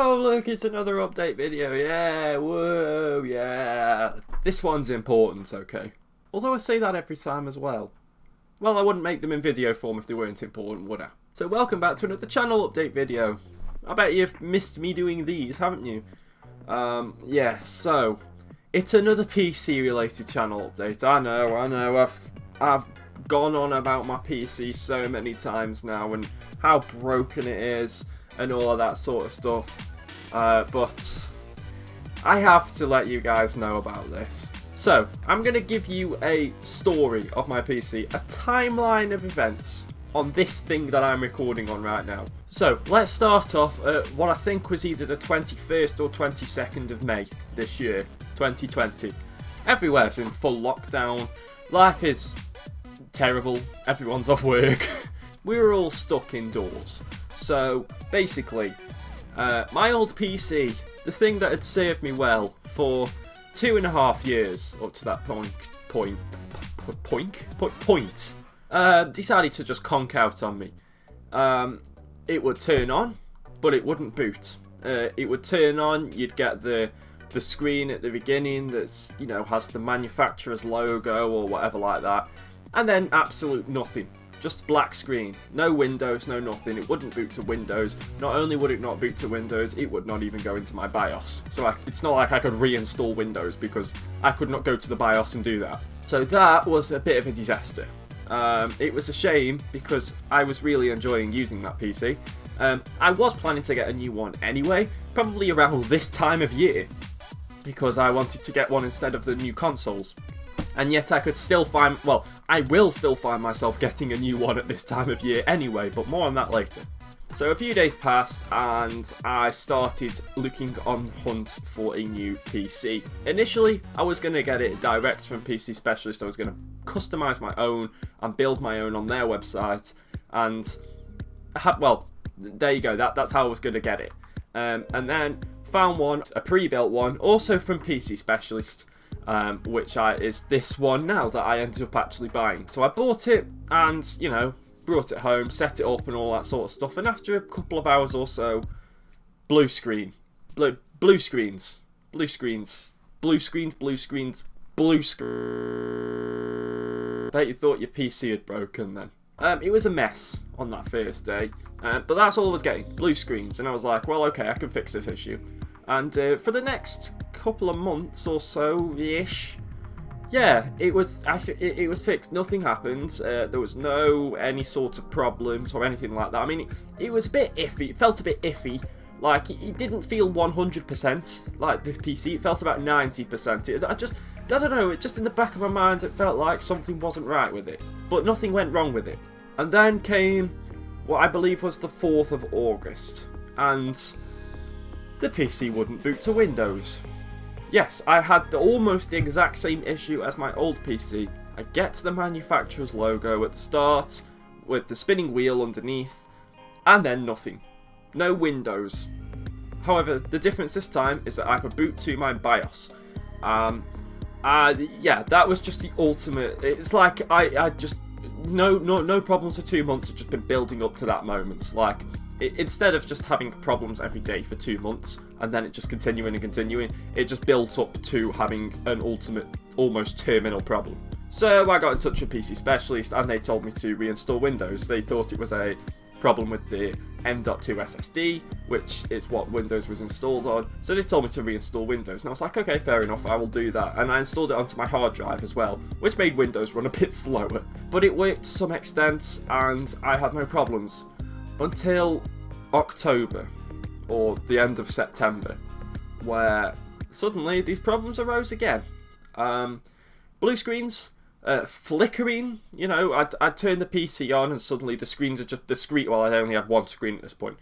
Oh look, it's another update video, yeah, whoa, yeah. This one's important, okay. Although I say that every time as well. Well, I wouldn't make them in video form if they weren't important, would I? So welcome back to another channel update video. I bet you've missed me doing these, haven't you? Yeah, so it's another PC related channel update. I know, I've gone on about my PC so many times now and how broken it is and all of that sort of stuff, but I have to let you guys know about this. So I'm going to give you a story of my PC, a timeline of events on this thing that I'm recording on right now. So let's start off at what I think was either the 21st or 22nd of May this year, 2020. Everywhere's in full lockdown, life is terrible, everyone's off work, we were all stuck indoors. So basically, my old PC, the thing that had served me well for 2.5 years up to that point, decided to just conk out on me. It would turn on, but it wouldn't boot. It would turn on, you'd get the screen at the beginning that's, you know, has the manufacturer's logo or whatever like that, and then absolute nothing. Just black screen, no Windows, no nothing. It wouldn't boot to Windows. Not only would it not boot to Windows, it would not even go into my BIOS. So it's not like I could reinstall Windows because I could not go to the BIOS and do that. So that was a bit of a disaster. It was a shame because I was really enjoying using that PC. I was planning to get a new one anyway, probably around this time of year, because I wanted to get one instead of the new consoles. And yet I could still find, well, I will still find myself getting a new one at this time of year anyway, but more on that later. So a few days passed and I started looking on hunt for a new PC. Initially, I was going to get it direct from PC Specialist. I was going to customise my own and build my own on their website. And, well, there you go, that's how I was going to get it. And then found one, a pre-built one, also from PC Specialist. Which is this one now that I ended up actually buying. So I bought it and, you know, brought it home, set it up and all that sort of stuff. And after a couple of hours or so, blue screens. Bet you thought your PC had broken then. It was a mess on that first day, but that's all I was getting, blue screens. And I was like, well, okay, I can fix this issue. And for the next couple of months or so-ish, yeah, it was fixed. Nothing happened. There was no any sort of problems or anything like that. I mean, it was a bit iffy. It felt a bit iffy. Like, it didn't feel 100% like the PC. It felt about 90%. I don't know, it just in the back of my mind, it felt like something wasn't right with it. But nothing went wrong with it. And then came what I believe was the 4th of August. And the PC wouldn't boot to Windows. Yes, I had almost the exact same issue as my old PC. I get the manufacturer's logo at the start, with the spinning wheel underneath, and then nothing. No Windows. However, the difference this time is that I could boot to my BIOS. Yeah, that was just the ultimate. It's like I just no problems for 2 months. I've just been building up to that moment. Like, instead of just having problems every day for 2 months and then it just continuing, it just built up to having an ultimate, almost terminal problem. So I got in touch with PC Specialist and they told me to reinstall Windows. They thought it was a problem with the M.2 SSD, which is what Windows was installed on. So they told me to reinstall Windows, and I was like, okay, fair enough, I will do that. And I installed it onto my hard drive as well, which made Windows run a bit slower. But it worked to some extent, and I had no problems. Until October, or the end of September, where suddenly these problems arose again. Blue screens, flickering, you know, I'd turn the PC on and suddenly the screens are just, well, I only had one screen at this point.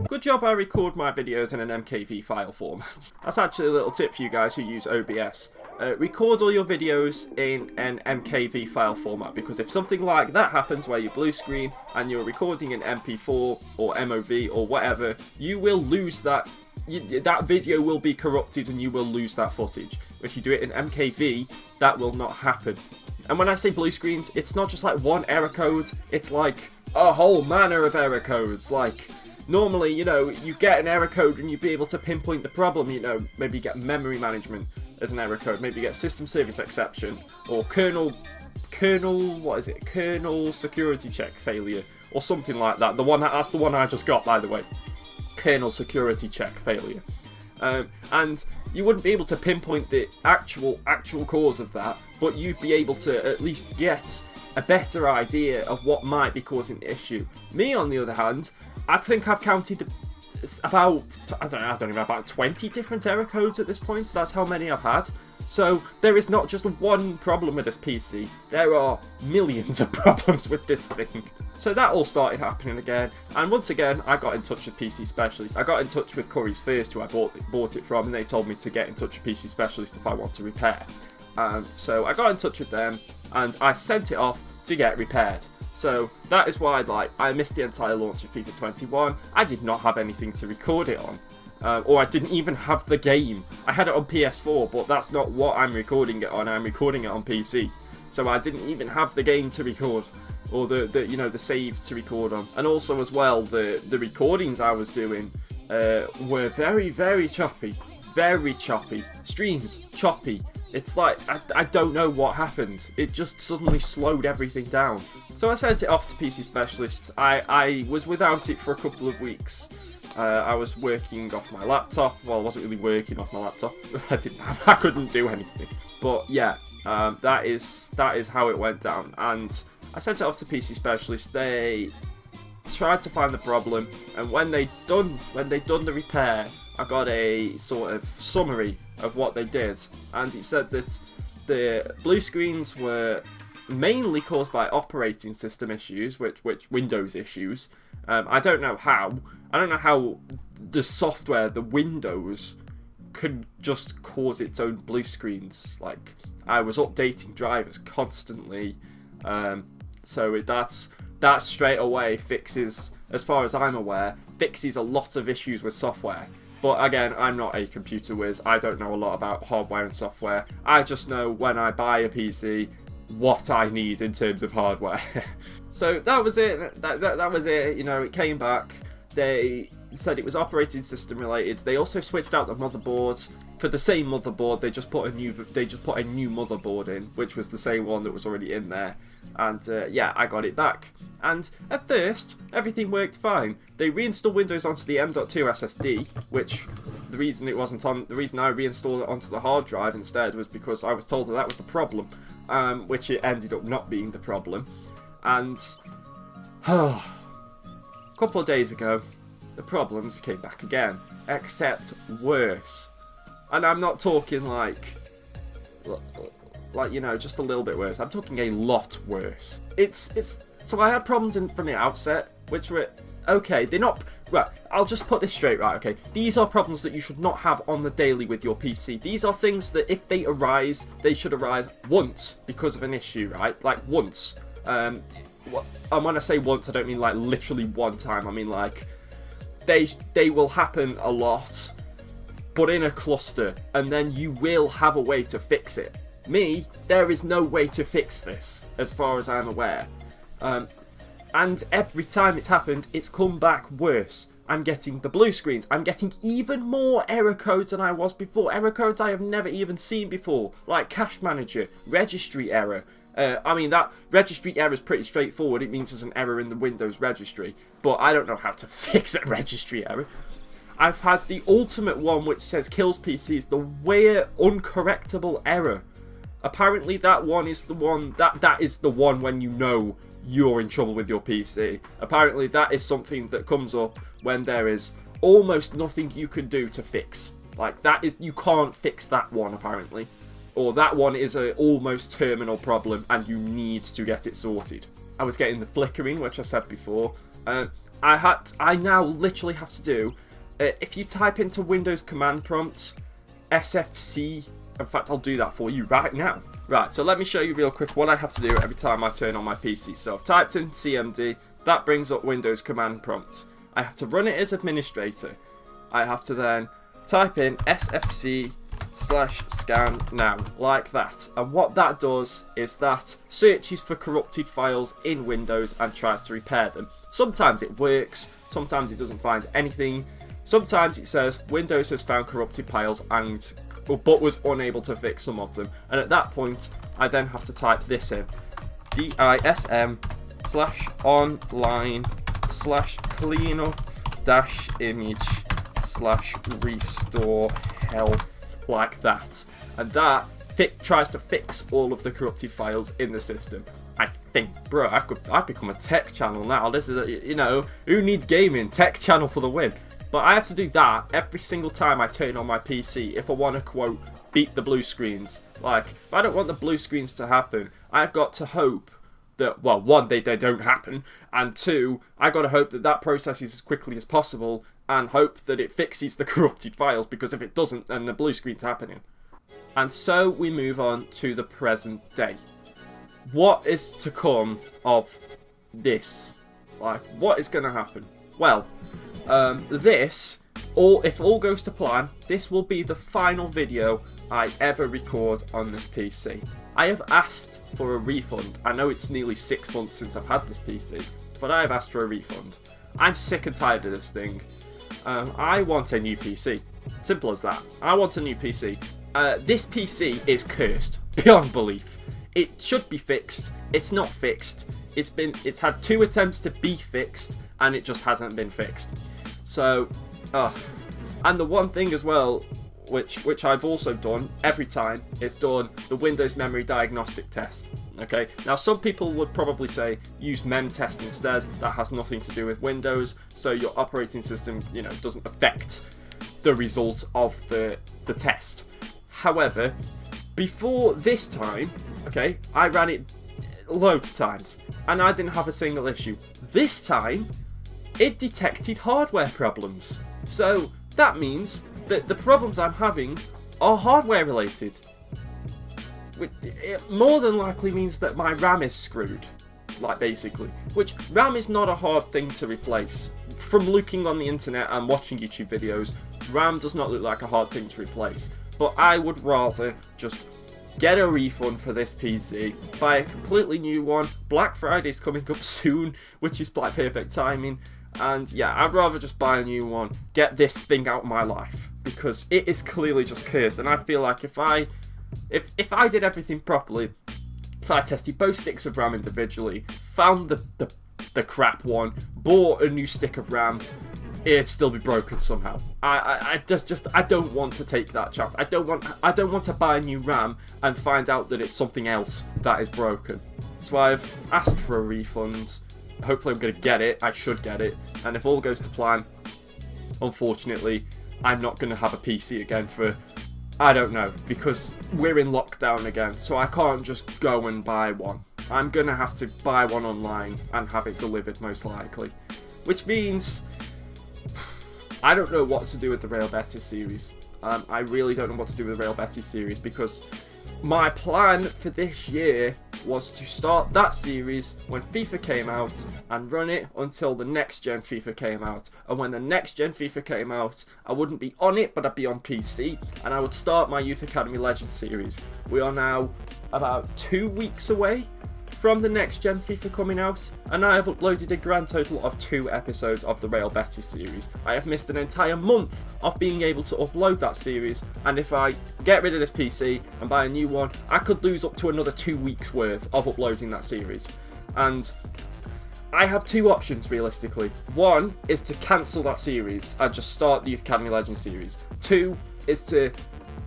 Good job I record my videos in an MKV file format. That's actually a little tip for you guys who use OBS. Record all your videos in an MKV file format, because if something like that happens where you blue screen and you're recording in MP4 or MOV or whatever, you will lose that. That video will be corrupted and you will lose that footage. If you do it in MKV, that will not happen. And when I say blue screens, it's not just like one error code, it's like a whole manner of error codes. Like, normally, you know, you get an error code and you'd be able to pinpoint the problem. You know, maybe you get memory management as an error code, maybe you get system service exception, or kernel security check failure, or something like that. That's the one I just got, by the way. Kernel security check failure. And you wouldn't be able to pinpoint the actual cause of that, but you'd be able to at least get a better idea of what might be causing the issue. Me, on the other hand, I think I've counted about, I don't even know, about 20 different error codes at this point. That's how many I've had. So there is not just one problem with this PC, there are millions of problems with this thing. So that all started happening again, and once again I got in touch with PC Specialist. I got in touch with Curry's First, who I bought it from, and they told me to get in touch with PC Specialist if I want to repair. So I got in touch with them, and I sent it off to get repaired. So that is why, like, I missed the entire launch of FIFA 21. I did not have anything to record it on. Or I didn't even have the game. I had it on PS4, but that's not what I'm recording it on. I'm recording it on PC. So I didn't even have the game to record, or the save to record on. And also as well, the recordings I was doing were very, very choppy. Very choppy. Streams, choppy. It's like, I don't know what happened. It just suddenly slowed everything down. So I sent it off to PC Specialist. I was without it for a couple of weeks. I was working off my laptop. Well, I wasn't really working off my laptop. I couldn't do anything. But yeah, that is how it went down. And I sent it off to PC Specialist. They tried to find the problem, and when they done the repair, I got a sort of summary of what they did, and it said that the blue screens were mainly caused by operating system issues, which Windows issues. I don't know how the software, the Windows, could just cause its own blue screens. Like, I was updating drivers constantly, so that's straight away fixes, as far as I'm aware, fixes a lot of issues with software. But again, I'm not a computer whiz. I don't know a lot about hardware and software. I just know when I buy a PC what I need in terms of hardware. So that was it. That was it. You know, it came back. They said it was operating system related. They also switched out the motherboards. For the same motherboard, they just put a new motherboard in, which was the same one that was already in there. And yeah, I got it back. And at first, everything worked fine. They reinstalled Windows onto the M.2 SSD, which the reason I reinstalled it onto the hard drive instead was because I was told that was the problem, which it ended up not being the problem. And a couple of days ago, the problems came back again, except worse. And I'm not talking like, you know, just a little bit worse. I'm talking a lot worse. So I had problems from the outset, which were, okay, they're not, right, I'll just put this straight, right, okay. These are problems that you should not have on the daily with your PC. These are things that if they arise, they should arise once because of an issue, right? Like, once. And when I say once, I don't mean like literally one time. I mean like, they will happen a lot, but in a cluster, and then you will have a way to fix it. Me, there is no way to fix this, as far as I'm aware. And every time it's happened, it's come back worse. I'm getting the blue screens. I'm getting even more error codes than I was before. Error codes I have never even seen before, like Cache Manager, registry error. I mean, that registry error is pretty straightforward. It means there's an error in the Windows registry, but I don't know how to fix a registry error. I've had the ultimate one, which says kills PCs, the weird uncorrectable error. Apparently that one is the one, that is the one when you know you're in trouble with your PC. Apparently that is something that comes up when there is almost nothing you can do to fix. Like, that is, you can't fix that one apparently. Or that one is a almost terminal problem and you need to get it sorted. I was getting the flickering, which I said before. I now literally have to do, if you type into Windows command prompt, SFC, in fact I'll do that for you right now. Right, so let me show you real quick what I have to do every time I turn on my PC. So I've typed in CMD, that brings up Windows command prompt. I have to run it as administrator. I have to then type in SFC /scan now, like that. And what that does is that searches for corrupted files in Windows and tries to repair them. Sometimes it works, sometimes it doesn't find anything. Sometimes it says Windows has found corrupted files but was unable to fix some of them. And at that point, I then have to type this in: dism/online/cleanup-image/restore health, like that. And that tries to fix all of the corrupted files in the system. I think, bro, I've become a tech channel now. This is, who needs gaming? Tech channel for the win. But I have to do that every single time I turn on my PC if I want to, quote, beat the blue screens. Like, if I don't want the blue screens to happen, I've got to hope that, well, one, they don't happen, and two, I've got to hope that that processes as quickly as possible and hope that it fixes the corrupted files, because if it doesn't, then the blue screen's happening. And so we move on to the present day. What is to come of this? Like, what is going to happen? Well, if all goes to plan, this will be the final video I ever record on this PC. I have asked for a refund. I know it's nearly 6 months since I've had this PC, but I have asked for a refund. I'm sick and tired of this thing. I want a new PC. Simple as that. I want a new PC. This PC is cursed beyond belief. It should be fixed. It's not fixed. It's had 2 attempts to be fixed, and it just hasn't been fixed. So, and the one thing as well, which I've also done every time, is done the Windows memory diagnostic test. Okay, now some people would probably say use memtest instead. That has nothing to do with Windows, so your operating system, doesn't affect the results of the test. However, before this time, okay, I ran it loads of times, and I didn't have a single issue. This time, it detected hardware problems. So that means that the problems I'm having are hardware related. It more than likely means that my RAM is screwed, like basically. Which, RAM is not a hard thing to replace. From looking on the internet and watching YouTube videos, RAM does not look like a hard thing to replace. But I would rather just get a refund for this PC, buy a completely new one. Black Friday's coming up soon, which is like perfect timing. And yeah, I'd rather just buy a new one, get this thing out of my life, because it is clearly just cursed. And I feel like if I did everything properly, if I tested both sticks of RAM individually, found the crap one, bought a new stick of RAM, it'd still be broken somehow. I don't want to take that chance. I don't want to buy a new RAM and find out that it's something else that is broken. So I've asked for a refund. Hopefully I'm going to get it. I should get it. And if all goes to plan, unfortunately, I'm not going to have a PC again for, I don't know, because we're in lockdown again. So I can't just go and buy one. I'm going to have to buy one online and have it delivered most likely. Which means I don't know what to do with the Real Betis series. I really don't know what to do with the Real Betis series, because my plan for this year was to start that series when FIFA came out and run it until the next gen FIFA came out. And when the next gen FIFA came out, I wouldn't be on it, but I'd be on PC, and I would start my Youth Academy Legends series. We are now about 2 weeks away from the next gen FIFA coming out, and I have uploaded a grand total of 2 episodes of the Real Betis series. I have missed an entire month of being able to upload that series, and if I get rid of this PC and buy a new one, I could lose up to another 2 weeks worth of uploading that series. And I have 2 options realistically. One is to cancel that series and just start the Youth Academy Legends series. 2 is to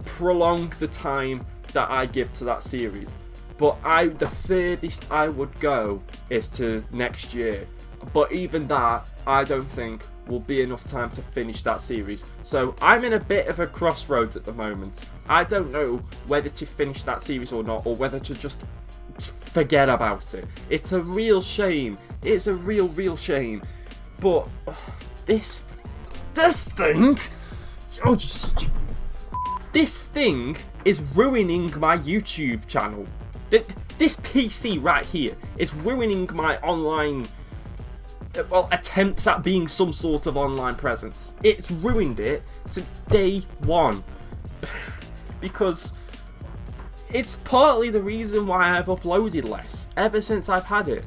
prolong the time that I give to that series. But the furthest I would go is to next year. But even that, I don't think will be enough time to finish that series. So I'm in a bit of a crossroads at the moment. I don't know whether to finish that series or not, or whether to just forget about it. It's a real shame. It's a real shame. But this thing, this thing is ruining my YouTube channel. This PC right here is ruining my online, attempts at being some sort of online presence. It's ruined it since day one. because it's partly the reason why I've uploaded less ever since I've had it.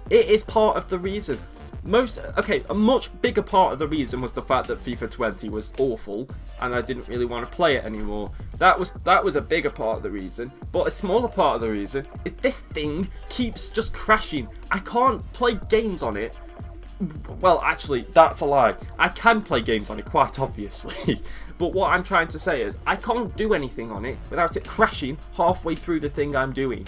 It is part of the reason. A much bigger part of the reason was the fact that FIFA 20 was awful and I didn't really want to play it anymore. That was a bigger part of the reason, but a smaller part of the reason is this thing keeps just crashing. I can't play games on it. Well, actually, that's a lie. I can play games on it, quite obviously. But what I'm trying to say is, I can't do anything on it without it crashing halfway through the thing I'm doing.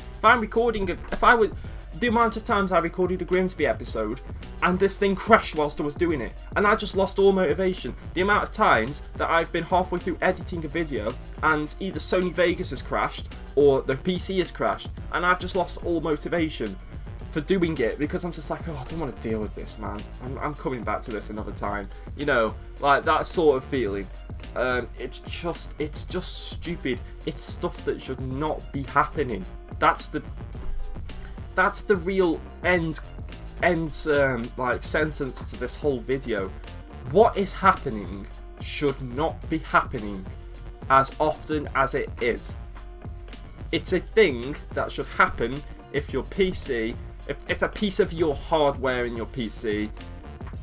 The amount of times I recorded a Grimsby episode and this thing crashed whilst I was doing it, and I just lost all motivation. The amount of times that I've been halfway through editing a video and either Sony Vegas has crashed or the PC has crashed, and I've just lost all motivation for doing it because I'm just like, oh, I don't want to deal with this, man. I'm coming back to this another time. You know, like that sort of feeling. It's just stupid. It's stuff that should not be happening. That's the real end like sentence to this whole video. What is happening should not be happening as often as it is. It's a thing that should happen if your PC, if a piece of your hardware in your PC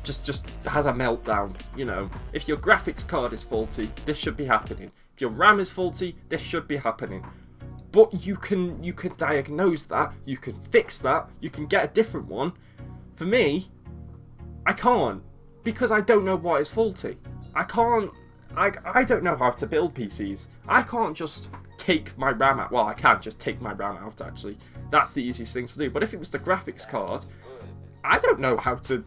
just has a meltdown. You know, if your graphics card is faulty, this should be happening. If your RAM is faulty, this should be happening. But you can diagnose that, you can fix that, you can get a different one. For me, I can't, because I don't know what is faulty. I don't know how to build PCs. I can't just take my RAM out. Well, I can just take my RAM out, actually. That's the easiest thing to do. But if it was the graphics card, I don't know how to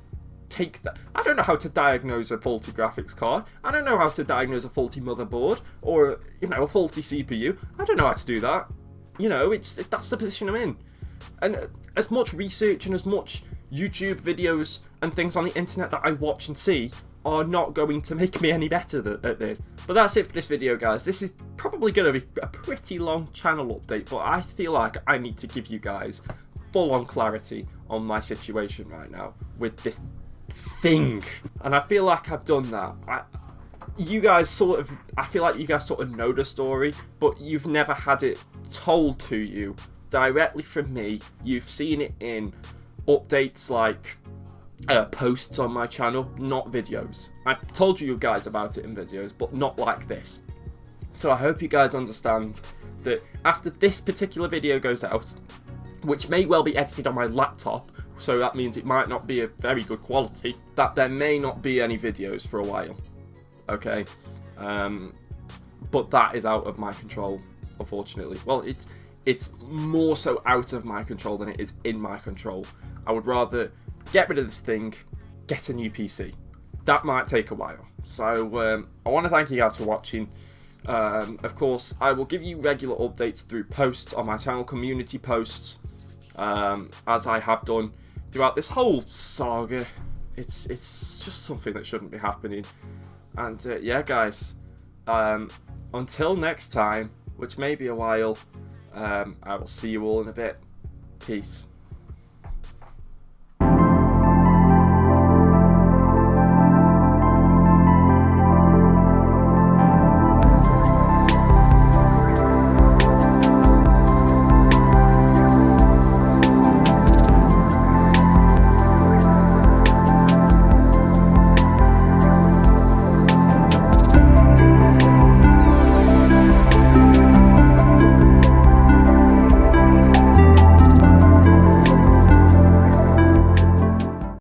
take that. I don't know how to diagnose a faulty graphics card. I don't know how to diagnose a faulty motherboard or, you know, a faulty CPU. I don't know how to do that. You know, that's the position I'm in. And as much research and as much YouTube videos and things on the internet that I watch and see are not going to make me any better at this. But that's it for this video, guys. This is probably going to be a pretty long channel update, but I feel like I need to give you guys full-on clarity on my situation right now with this thing, and I feel like I've done that. I feel like you guys sort of know the story, but you've never had it told to you directly from me. You've seen it in updates like posts on my channel, not videos. I've told you guys about it in videos, but not like this. So I hope you guys understand that after this particular video goes out, which may well be edited on my laptop, so that means it might not be a very good quality, that there may not be any videos for a while, okay? But that is out of my control, unfortunately. Well, it's more so out of my control than it is in my control. I would rather get rid of this thing, get a new PC. That might take a while. So I want to thank you guys for watching. Of course, I will give you regular updates through posts on my channel, community posts, as I have done throughout this whole saga. It's just something that shouldn't be happening. And yeah, guys, until next time, which may be a while, I will see you all in a bit. Peace.